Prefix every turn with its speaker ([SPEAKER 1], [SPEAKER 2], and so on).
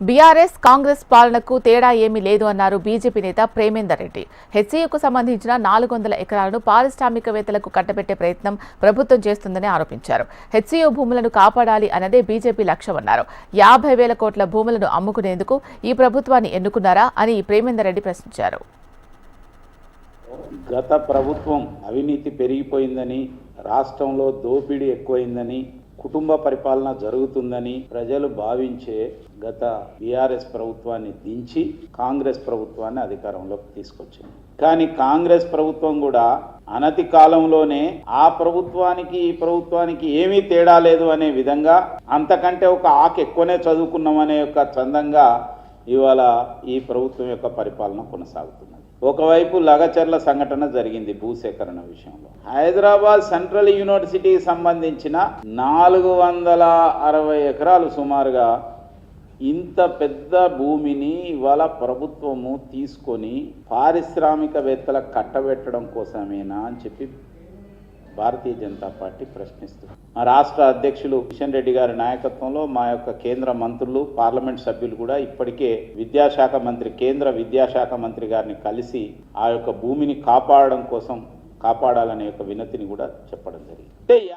[SPEAKER 1] BRS Congress పాలనకు తేడా ఏమీ లేదు అన్నారు బీజేపీ నేత ప్రేమేందర్ రెడ్డి. హెచ్సీయూకు సంబంధించిన 400 ఎకరాలను పారిశ్రామికవేత్తలకు కట్టబెట్టే ప్రయత్నం ప్రభుత్వం చేస్తుందని ఆరోపించారు. హెచ్సీయూ భూములను కాపాడాలి అన్నదే బీజేపీ లక్ష్యమన్నారు. 50,000 కోట్ల భూములను అమ్ముకునేందుకు ఈ ప్రభుత్వాన్ని ఎన్నుకున్నారా అని ప్రేమేందర్ రెడ్డి ప్రశ్నించారు.
[SPEAKER 2] గత ప్రభుత్వం అవినీతి పెరిగిపోయిందని, రాష్ట్రంలో దోపిడీ ఎక్కువైందని, కుటుంబ పరిపాలన జరుగుతుందని ప్రజలు భావించే గత బీఆర్ఎస్ ప్రభుత్వాన్ని దించి కాంగ్రెస్ ప్రభుత్వాన్ని అధికారంలోకి తీసుకొచ్చింది. కానీ కాంగ్రెస్ ప్రభుత్వం కూడా అనతి కాలంలోనే ఆ ప్రభుత్వానికి ఈ ప్రభుత్వానికి ఏమీ తేడా లేదు అనే విధంగా, అంతకంటే ఒక ఆకు ఎక్కువనే చదువుకున్నాం అనే యొక్క చందంగా ఇవాళ ఈ ప్రభుత్వం యొక్క పరిపాలన కొనసాగుతున్నది. ఒకవైపు లగచర్ల సంఘటన జరిగింది భూసేకరణ విషయంలో. హైదరాబాద్ సెంట్రల్ యూనివర్సిటీకి సంబంధించిన 460 ఎకరాలు సుమారుగా ఇంత పెద్ద భూమిని ఇవాళ ప్రభుత్వము తీసుకొని పారిశ్రామికవేత్తలకు కట్టబెట్టడం కోసమేనా అని చెప్పి భారతీయ జనతా పార్టీ ప్రశ్నిస్తుంది. మా రాష్ట్ర అధ్యక్షులు కిషన్ రెడ్డి గారి నాయకత్వంలో మా యొక్క కేంద్ర మంత్రులు, పార్లమెంట్ సభ్యులు కూడా ఇప్పటికే విద్యాశాఖ మంత్రి, కేంద్ర విద్యాశాఖ మంత్రి గారిని కలిసి ఆ యొక్క భూమిని కాపాడడం కోసం కాపాడాలనే యొక్క వినతిని కూడా చెప్పడం జరిగింది.